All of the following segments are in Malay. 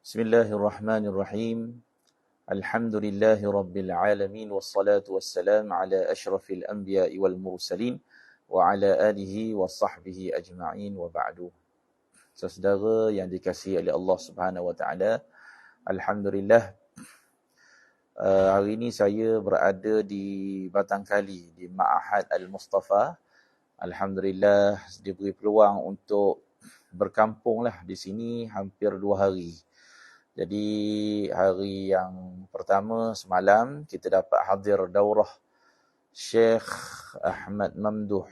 Bismillahirrahmanirrahim. Alhamdulillahi rabbil alamin wassalatu wassalam ala asyrafil anbiya'i wal mursalin wa ala alihi wa sahbihi ajma'in wa ba'du. Saudara yang dikasihi oleh Allah Subhanahu wa taala, alhamdulillah hari ini saya berada di Batangkali di Ma'had Al-Mustafa. Alhamdulillah diberi peluang untuk berkampunglah di sini hampir 2 hari. Jadi hari yang pertama semalam kita dapat hadir daurah Syekh Ahmad Mamduh,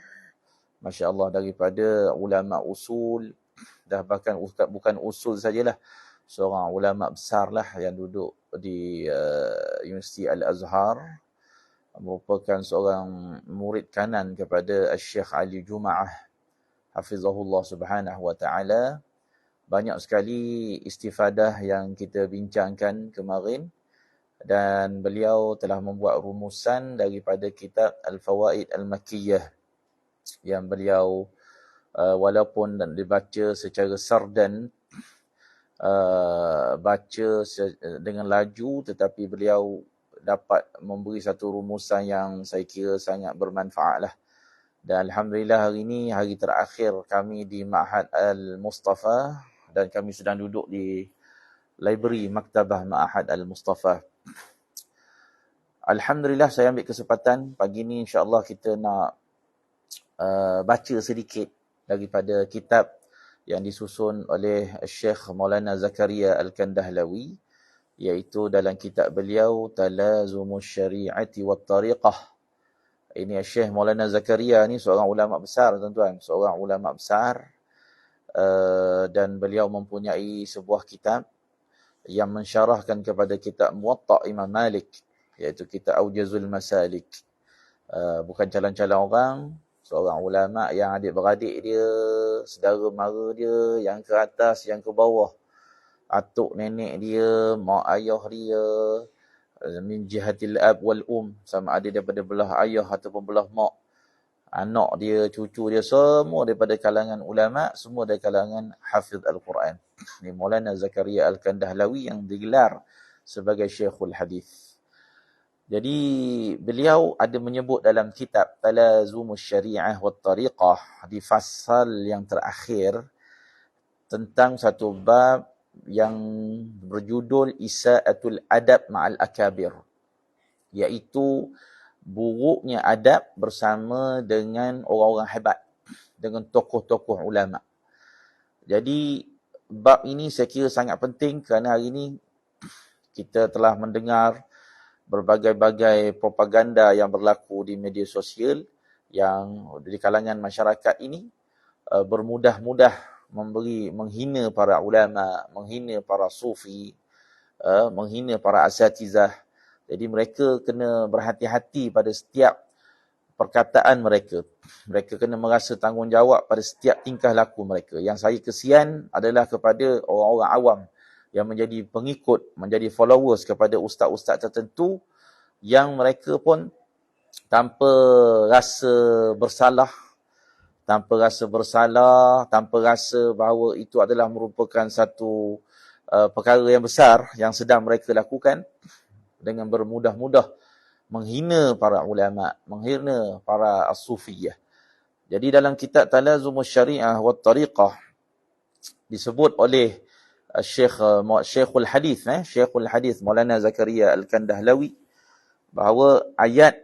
Masya Allah, daripada ulama usul, dah bahkan bukan usul sajalah, seorang ulama besar lah yang duduk di Universiti Al-Azhar, merupakan seorang murid kanan kepada Syekh Ali Jumaah hafizahullah subhanahu wa ta'ala. Banyak sekali istifadah yang kita bincangkan kemarin, dan beliau telah membuat rumusan daripada kitab Al-Fawaid Al-Makkiyah yang beliau walaupun dibaca secara sardan, baca dengan laju, tetapi beliau dapat memberi satu rumusan yang saya kira sangat bermanfaat lah. Dan Alhamdulillah hari ini hari terakhir kami di Ma'had Al-Mustafa, dan kami sedang duduk di library Maktabah Ma'had Al-Mustafa. Alhamdulillah saya ambil kesempatan pagi ni, insya-Allah kita nak baca sedikit daripada kitab yang disusun oleh Syekh Maulana Zakaria Al-Kandahlawi, iaitu dalam kitab beliau Talazumus Syari'ati wat Tariqah. Ini Syekh Maulana Zakaria ni seorang ulama besar, tuan-tuan, seorang ulama besar. Dan beliau mempunyai sebuah kitab yang mensyarahkan kepada kitab Muwatta' Imam Malik, iaitu kitab Aujazul Masalik. Bukan calon-calon orang, seorang ulama yang adik-beradik dia, saudara mara dia, yang ke atas, yang ke bawah, atuk nenek dia, mak ayah dia, min jihatil ab wal sama ada daripada belah ayah ataupun belah mak, anak dia, cucu dia, semua daripada kalangan ulama, semua dari kalangan hafiz Al-Quran. Ini Maulana Zakaria Al-Kandahlawi yang digelar sebagai Syekhul Hadis. Jadi beliau ada menyebut dalam kitab Talazumus Syari'ah wat Tariqah di fasal yang terakhir tentang satu bab yang berjudul Isa'atul Adab Ma'al Akabir, iaitu buruknya adab bersama dengan orang-orang hebat, dengan tokoh-tokoh ulama. Jadi bab ini saya kira sangat penting kerana hari ini kita telah mendengar berbagai-bagai propaganda yang berlaku di media sosial yang di kalangan masyarakat ini bermudah-mudah menghina para ulama, menghina para sufi, menghina para asatizah. Jadi mereka kena berhati-hati pada setiap perkataan mereka. Mereka kena merasa tanggungjawab pada setiap tingkah laku mereka. Yang saya kesian adalah kepada orang-orang awam yang menjadi pengikut, menjadi followers kepada ustaz-ustaz tertentu yang mereka pun tanpa rasa bersalah, tanpa rasa bahawa itu adalah merupakan satu perkara yang besar yang sedang mereka lakukan, dengan bermudah-mudah menghina para ulama, menghina para as-sufiyah. Jadi dalam kitab Talazumus Syari'ah wat Tariqah disebut oleh Syekhul Hadis Maulana Zakaria Al-Kandahlawi bahawa ayat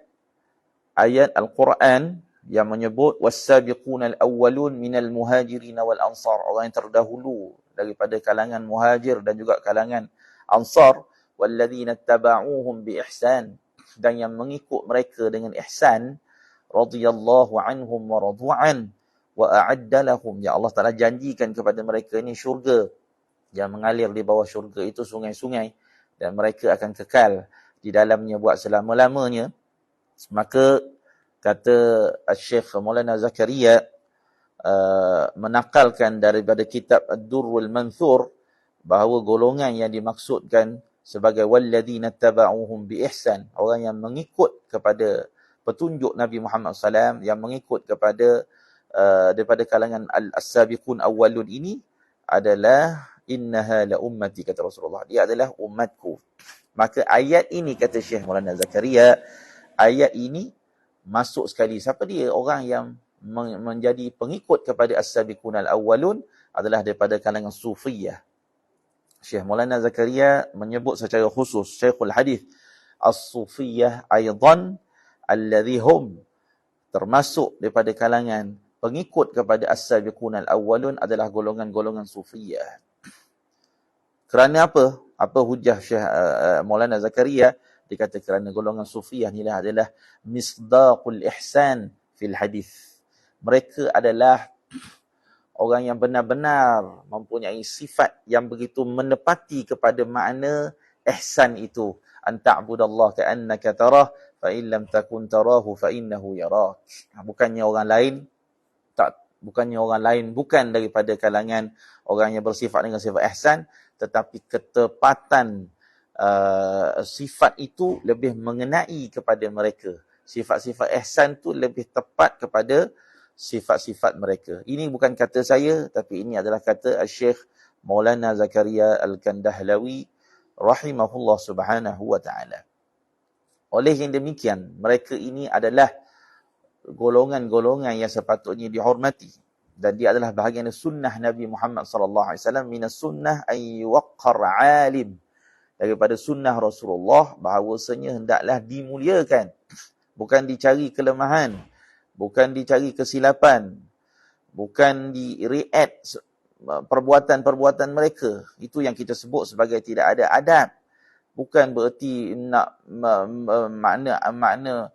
Al-Quran yang menyebut was-sabiqunal awwalun minal muhajirin wal ansar, orang yang terdahulu daripada kalangan muhajir dan juga kalangan ansar, walladzina taba'uuhum bi ihsan, dan yang mengikut mereka dengan ihsan, radhiyallahu anhum wa radu'an wa a'adda lahum, ya Allah Taala janjikan kepada mereka ini syurga, yang mengalir di bawah syurga itu sungai-sungai, dan mereka akan kekal di dalamnya buat selama-lamanya. Maka kata Syekh Maulana Zakaria menakalkan daripada kitab Ad-Durrul Manthur bahawa golongan yang dimaksudkan sebagai walladzina taba'uhum bi ihsan, orang yang mengikut kepada petunjuk Nabi Muhammad SAW, yang mengikut kepada daripada kalangan as-sabiqun awwalun ini adalah innaha la ummati, kata Rasulullah, dia adalah umatku. Maka ayat ini, kata Syekh Maulana Zakaria, ayat ini masuk sekali. Siapa dia? Orang yang menjadi pengikut kepada as-sabiqunal awwalun adalah daripada kalangan sufiyah. Syekh Maulana Zakaria menyebut secara khusus, Syekhul Hadith, as-sufiyah aidan alladhi hum, termasuk daripada kalangan pengikut kepada as-sabiqunal awwalun adalah golongan-golongan sufiyah. Kerana apa? Apa hujah Syekh Maulana Zakaria? Dia kata kerana golongan sufiyah ni adalah misdaqul ihsan fil hadis. Mereka adalah orang yang benar-benar mempunyai sifat yang begitu menepati kepada makna ihsan itu. An ta'budallah ka'annaka tarah fa in lam takun tarahu fa innahu yarak. Bukannya orang lain bukan daripada kalangan orang yang bersifat dengan sifat ihsan, tetapi ketepatan sifat itu lebih mengenai kepada mereka. Sifat-sifat ihsan tu lebih tepat kepada sifat-sifat mereka. Ini bukan kata saya, tapi ini adalah kata Syekh Maulana Zakaria Al-Kandahlawi rahimahullah subhanahu wa ta'ala. Oleh yang demikian, mereka ini adalah golongan-golongan yang sepatutnya dihormati, dan dia adalah bahagian sunnah Nabi Muhammad sallallahu alaihi wasallam. Minas sunnah ay yuwaqqar alim, daripada sunnah Rasulullah bahawasanya hendaklah dimuliakan, bukan dicari kelemahan, bukan dicari kesilapan, bukan di-react perbuatan-perbuatan mereka. Itu yang kita sebut sebagai tidak ada adab. Bukan bererti nak makna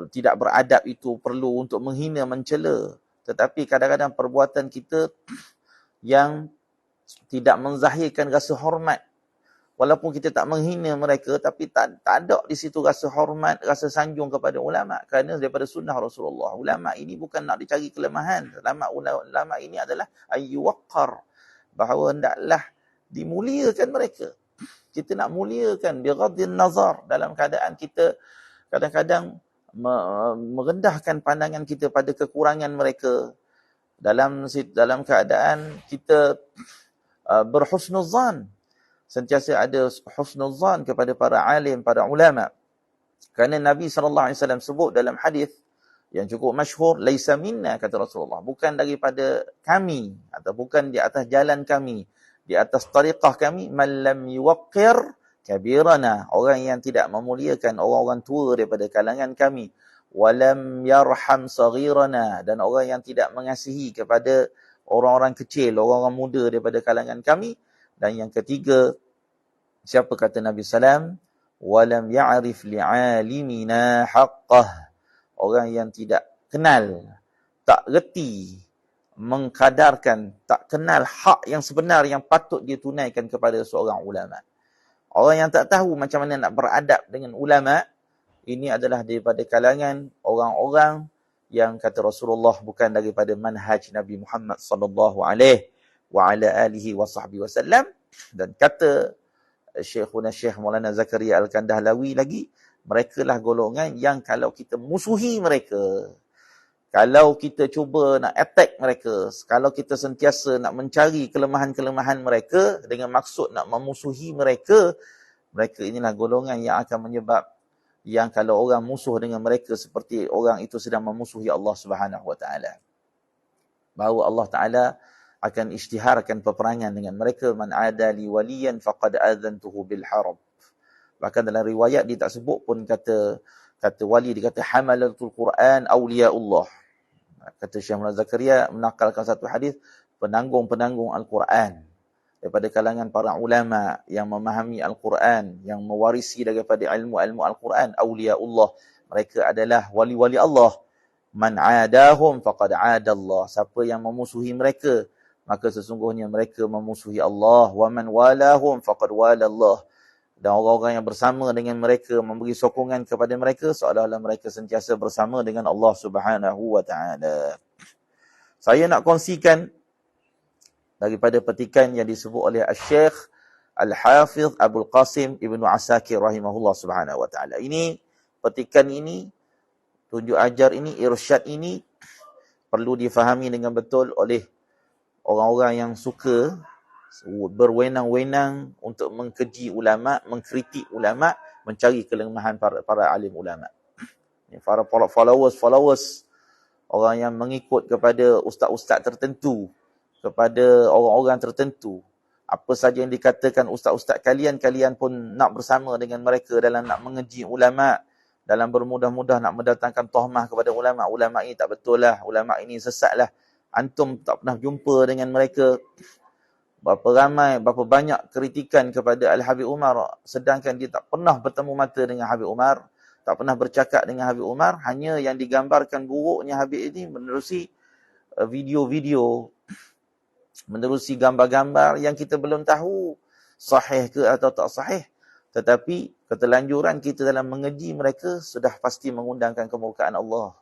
tidak beradab itu perlu untuk menghina, mencela. Tetapi kadang-kadang perbuatan kita yang tidak menzahirkan rasa hormat. Walaupun kita tak menghina mereka, tapi tak ada di situ rasa hormat, rasa sanjung kepada ulama. Kerana daripada sunnah Rasulullah, ulama ini bukan nak dicari kelemahan. Ulama ini adalah ayyuwaqqar, bahawa hendaklah dimuliakan mereka. Kita nak muliakan bighaddin nazar, dalam keadaan kita kadang-kadang merendahkan pandangan kita pada kekurangan mereka, dalam keadaan kita berhusnuzan, sentiasa ada husnuzan kepada para alim, para ulama. Kerana Nabi SAW sebut dalam hadis yang cukup masyhur, laisa minna, kata Rasulullah, bukan daripada kami, atau bukan di atas jalan kami, di atas tariqah kami, man lam yuwaqqir kabirana, orang yang tidak memuliakan orang-orang tua daripada kalangan kami, walam yarham saghirana, dan orang yang tidak mengasihi kepada orang-orang kecil, orang-orang muda daripada kalangan kami. Dan yang ketiga, siapa kata Nabi SAW? Walam ya'rif li'alimina haqqah, orang yang tidak kenal, tak reti, mengkadarkan, tak kenal hak yang sebenar yang patut dia tunaikan kepada seorang ulama. Orang yang tak tahu macam mana nak beradab dengan ulama, ini adalah daripada kalangan orang-orang yang kata Rasulullah bukan daripada manhaj Nabi Muhammad sallallahu alaihi wa ala alihi wa sahbihi wasallam. Dan kata Syekh Maulana Zakaria Al-Kandahlawi lagi, mereka lah golongan yang kalau kita musuhi mereka, kalau kita cuba nak attack mereka, kalau kita sentiasa nak mencari kelemahan-kelemahan mereka dengan maksud nak memusuhi mereka, mereka inilah golongan yang akan menyebab yang kalau orang musuh dengan mereka seperti orang itu sedang memusuhi Allah Subhanahu Wa Taala. Bahawa Allah Taala akan isytiharkan peperangan dengan mereka. Man adali waliyan faqad adzantuhu bil harb. Bahkan dalam riwayat dia tak sebut pun kata wali, dia kata hamalatul Quran awliyaullah. Kata Syekh Maulana Zakaria menakalkan satu hadis, penanggung-penanggung Al-Quran daripada kalangan para ulama yang memahami Al-Quran, yang mewarisi daripada ilmu-ilmu Al-Quran, awliyaullah, mereka adalah wali-wali Allah. Man adahum faqad adallah, siapa yang memusuhi mereka, maka sesungguhnya mereka memusuhi Allah. Wa man walahum faqad walallah, dan orang-orang yang bersama dengan mereka, memberi sokongan kepada mereka, seolah-olah mereka sentiasa bersama dengan Allah Subhanahu wa taala. Saya nak kongsikan daripada petikan yang disebut oleh Al-Syekh Al-Hafiz Abdul Qasim Ibnu Asakir rahimahullah subhanahu wa taala. Ini petikan ini, tunjuk ajar ini, irsyad ini perlu difahami dengan betul oleh orang-orang yang suka berwenang-wenang untuk mengkeji ulama, mengkritik ulama, mencari kelemahan para alim ulama. Para followers, orang yang mengikut kepada ustaz-ustaz tertentu, kepada orang-orang tertentu. Apa saja yang dikatakan ustaz-ustaz kalian pun nak bersama dengan mereka dalam nak mengeji ulama, dalam bermudah-mudah nak mendatangkan tohmah kepada ulama. Ulama ini tak betul lah, ulama ini sesat lah. Antum tak pernah jumpa dengan mereka. Berapa banyak kritikan kepada Al-Habib Umar, sedangkan dia tak pernah bertemu mata dengan Habib Umar, tak pernah bercakap dengan Habib Umar. Hanya yang digambarkan buruknya Habib ini menerusi video-video, menerusi gambar-gambar yang kita belum tahu sahih ke atau tak sahih. Tetapi keterlanjuran kita dalam mengeji mereka sudah pasti mengundangkan kemurkaan Allah.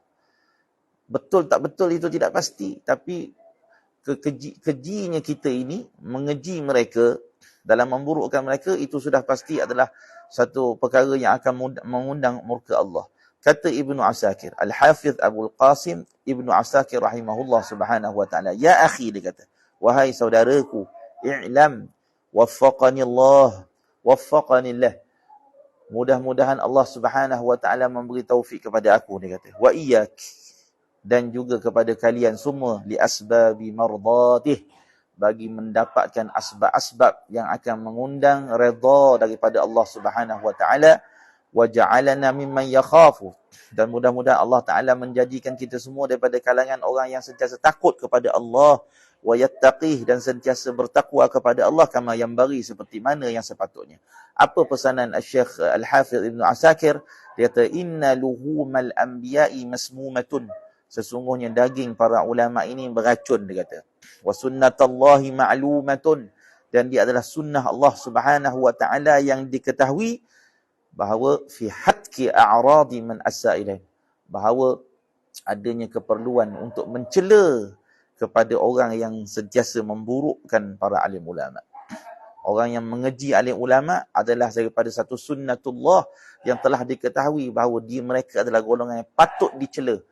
Betul tak betul itu tidak pasti, tapi kejinya kita ini mengeji mereka dalam memburukkan mereka, itu sudah pasti adalah satu perkara yang akan mengundang murka Allah. Kata Ibnu Asakir, Al-Hafidh Abul Qasim Ibnu Asakir rahimahullah subhanahu wa ta'ala, ya akhi, dia kata, wahai saudaraku, i'lam waffaqani Allah, mudah-mudahan Allah subhanahu wa ta'ala memberi taufik kepada aku, dia kata, wa iyyak, dan juga kepada kalian semua, li asbabi mardatih, bagi mendapatkan asbab-asbab yang akan mengundang redha daripada Allah Subhanahu wa taala, wa ja'alana mimman yakhafu, dan mudah-mudahan Allah taala menjadikan kita semua daripada kalangan orang yang sentiasa takut kepada Allah, wa yattaqih, dan sentiasa bertakwa kepada Allah, kama yang bagi, seperti mana yang sepatutnya. Apa pesanan Syekh Al-Hafidh Ibnu Asakir? Dia kata, inna luhumal anbiya'i masmumatun, sesungguhnya daging para ulama ini beracun, dia kata. Wa sunnatullahi ma'lumatun, dan dia adalah sunnah Allah Subhanahu wa taala yang diketahui, bahawa fi hatki a'radi man as-sa'ilain, bahawa adanya keperluan untuk mencela kepada orang yang sentiasa memburukkan para alim ulama. Orang yang mengeji alim ulama adalah daripada satu sunnatullah yang telah diketahui bahawa mereka adalah golongan yang patut dicela.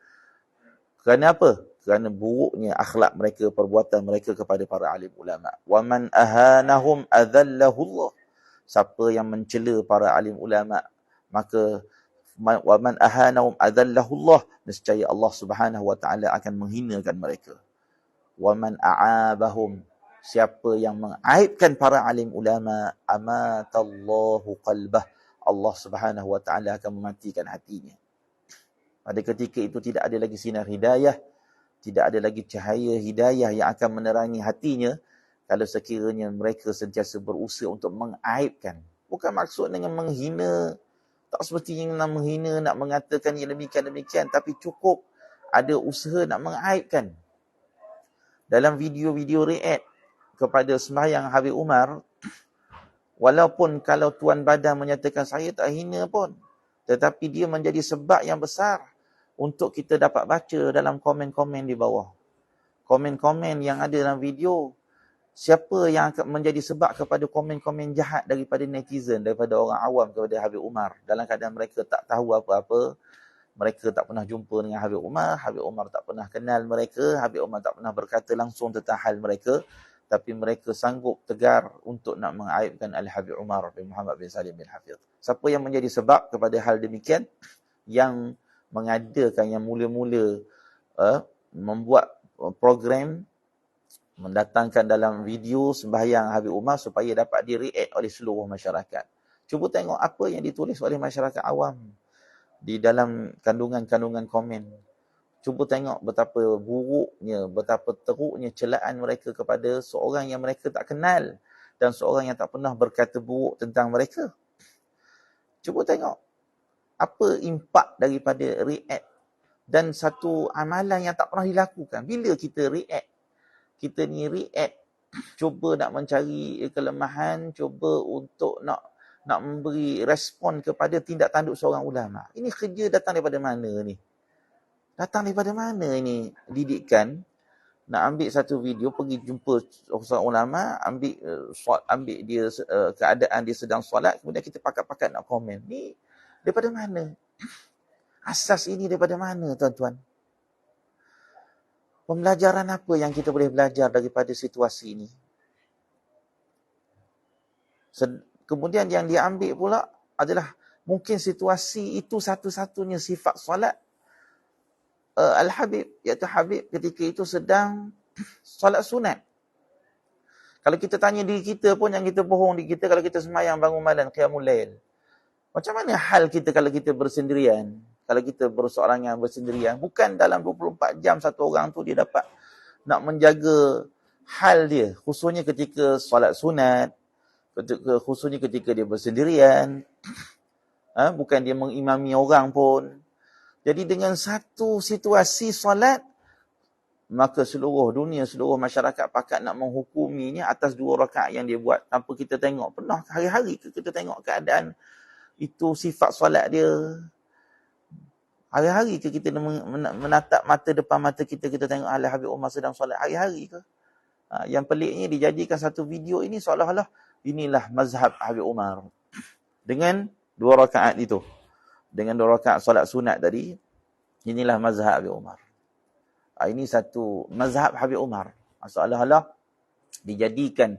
Kerana apa? Kerana buruknya akhlak mereka, perbuatan mereka kepada para alim ulama. Wa man ahanahum adhallahu Allah. Siapa yang mencela para alim ulama, maka wa man ahanahum adhallahu Allah, nescaya Allah Subhanahu wa taala akan menghinakan mereka. Wa man a'abahum, siapa yang mengaibkan para alim ulama, amatallahu qalbah, Allah Subhanahu wa taala akan mematikan hatinya. Pada ketika itu tidak ada lagi sinar hidayah, tidak ada lagi cahaya hidayah yang akan menerangi hatinya, kalau sekiranya mereka sentiasa berusaha untuk mengaibkan. Bukan maksud dengan menghina, tak seperti yang nak menghina, nak mengatakan yang demikian-demikian, tapi cukup ada usaha nak mengaibkan. Dalam video-video react kepada sembahyang Habib Umar, walaupun kalau Tuan Badan menyatakan saya tak hina pun, tetapi dia menjadi sebab yang besar untuk kita dapat baca dalam komen-komen di bawah. Komen-komen yang ada dalam video, siapa yang akan menjadi sebab kepada komen-komen jahat daripada netizen, daripada orang awam kepada Habib Umar, dalam keadaan mereka tak tahu apa-apa, mereka tak pernah jumpa dengan Habib Umar tak pernah kenal mereka, Habib Umar tak pernah berkata langsung tentang hal mereka, tapi mereka sanggup tegar untuk nak mengaibkan Al-Habib Umar bin Muhammad bin Salim bin Hafidh. Siapa yang menjadi sebab kepada hal demikian? Yang mengadakan, yang mula-mula membuat program, mendatangkan dalam video sembahyang Habib Umar supaya dapat di-react oleh seluruh masyarakat. Cuba tengok apa yang ditulis oleh masyarakat awam di dalam kandungan-kandungan komen. Cuba tengok betapa buruknya, betapa teruknya celaan mereka kepada seorang yang mereka tak kenal dan seorang yang tak pernah berkata buruk tentang mereka. Cuba tengok apa impak daripada react, dan satu amalan yang tak pernah dilakukan. Bila kita react, kita ni react, cuba nak mencari kelemahan, cuba untuk nak memberi respon kepada tindak tanduk seorang ulama. Ini kerja datang daripada mana ni? Datang daripada mana ini didikan? Nak ambil satu video, pergi jumpa seorang ulama, ambil dia keadaan dia sedang solat, kemudian kita pakat-pakat nak komen. Ni daripada mana? Asas ini daripada mana, tuan-tuan? Pembelajaran apa yang kita boleh belajar daripada situasi ini? Kemudian yang dia ambil pula adalah mungkin situasi itu satu-satunya sifat solat Al-Habib, iaitu Habib ketika itu sedang solat sunat. Kalau kita tanya diri kita pun, yang kita bohong diri kita kalau kita semayang bangun malam, qiyamul lail. Macam mana hal kita kalau kita bersendirian? Kalau kita berseorangan bersendirian, bukan dalam 24 jam satu orang tu dia dapat nak menjaga hal dia, khususnya ketika solat sunat, khususnya ketika dia bersendirian, bukan dia mengimami orang pun. Jadi dengan satu situasi solat, maka seluruh dunia, seluruh masyarakat pakat nak menghukuminya atas 2 rakaat yang dia buat tanpa kita tengok. Pernah hari-hari kita tengok keadaan itu sifat solat dia? Hari-hari ke kita menatap mata depan mata kita tengok Habib Umar sedang solat? Hari-hari ke? Yang peliknya dijadikan satu video ini seolah-olah inilah mazhab Habib Umar. Dengan 2 rakaat itu. Dengan 2 rakaat solat sunat tadi, inilah mazhab Habib Umar. Ini satu mazhab Habib Umar. Seolah-olah dijadikan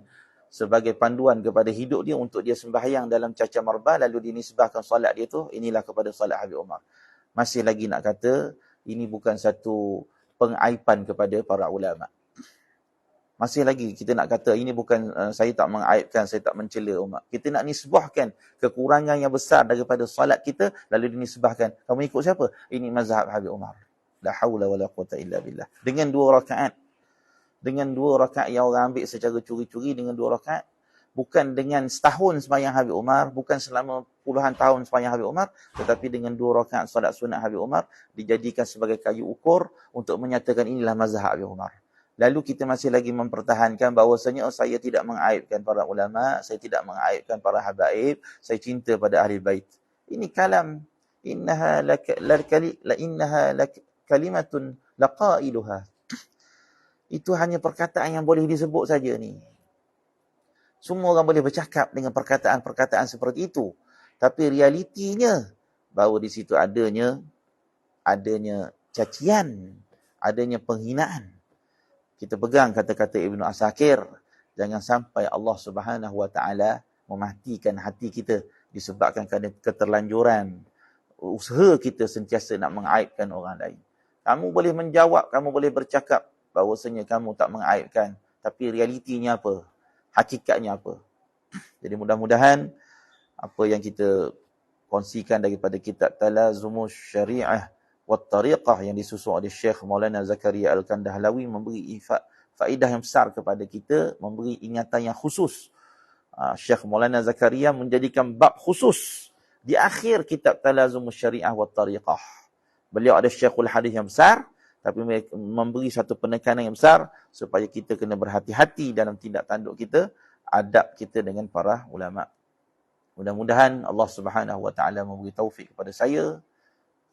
sebagai panduan kepada hidup dia untuk dia sembahyang dalam caca marba, lalu dinisbahkan solat dia tu, inilah kepada solat Habib Umar. Masih lagi nak kata, ini bukan satu pengaiban kepada para ulama. Masih lagi kita nak kata, ini bukan, saya tak mengaibkan, saya tak mencela umat. Kita nak nisbahkan kekurangan yang besar daripada solat kita, lalu dinisbahkan. Kamu ikut siapa? Ini mazhab Habib Umar. La hawla wa la quwata illa billah. Dengan 2 rakaat. Dengan 2 rakaat yang orang ambil secara curi-curi, dengan 2 rakaat. Bukan dengan setahun sembahyang Habib Umar, bukan selama puluhan tahun sembahyang Habib Umar, tetapi dengan 2 rakaat solat sunat Habib Umar, dijadikan sebagai kayu ukur untuk menyatakan inilah mazhab Habib Umar. Lalu kita masih lagi mempertahankan bahawasanya saya tidak mengaibkan para ulama, saya tidak mengaibkan para habaib, saya cinta pada ahli bait. Ini kalam, innaha kalimatun laqailuha. Itu hanya perkataan yang boleh disebut saja ni. Semua orang boleh bercakap dengan perkataan-perkataan seperti itu. Tapi realitinya, bahawa di situ adanya cacian, adanya penghinaan. Kita pegang kata-kata Ibnu Asakir, jangan sampai Allah Subhanahu Wa Taala mematikan hati kita disebabkan kerana keterlanjuran usaha kita sentiasa nak mengaibkan orang lain. Kamu boleh menjawab, kamu boleh bercakap bahawasanya kamu tak mengaibkan, tapi realitinya apa? Hakikatnya apa? Jadi mudah-mudahan apa yang kita kongsikan daripada kitab Talazumus Syariah wat Tariqah yang disusun oleh Syekh Maulana Zakaria Al-Kandahlawi memberi faedah yang besar kepada kita, memberi ingatan yang khusus. Syekh Maulana Zakaria menjadikan bab khusus di akhir kitab Talazumus Syariah wat Tariqah. Beliau ada Syekhul Hadis yang besar, tapi memberi satu penekanan yang besar supaya kita kena berhati-hati dalam tindak tanduk kita, adab kita dengan para ulama. Mudah-mudahan Allah Subhanahu Wa Taala memberi taufik kepada saya,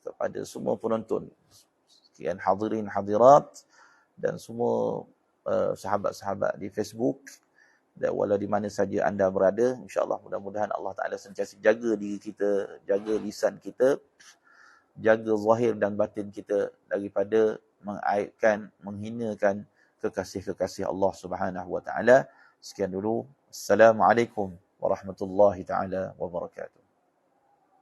kepada semua penonton, sekian hadirin hadirat dan semua sahabat-sahabat di Facebook dan walau di mana saja anda berada, insya-Allah mudah-mudahan Allah Taala sentiasa jaga diri kita, jaga lisan kita, jaga zahir dan batin kita daripada mengaibkan, menghinakan kekasih-kekasih Allah Subhanahu Wa Taala. Sekian dulu. Assalamualaikum warahmatullahi taala wabarakatuh.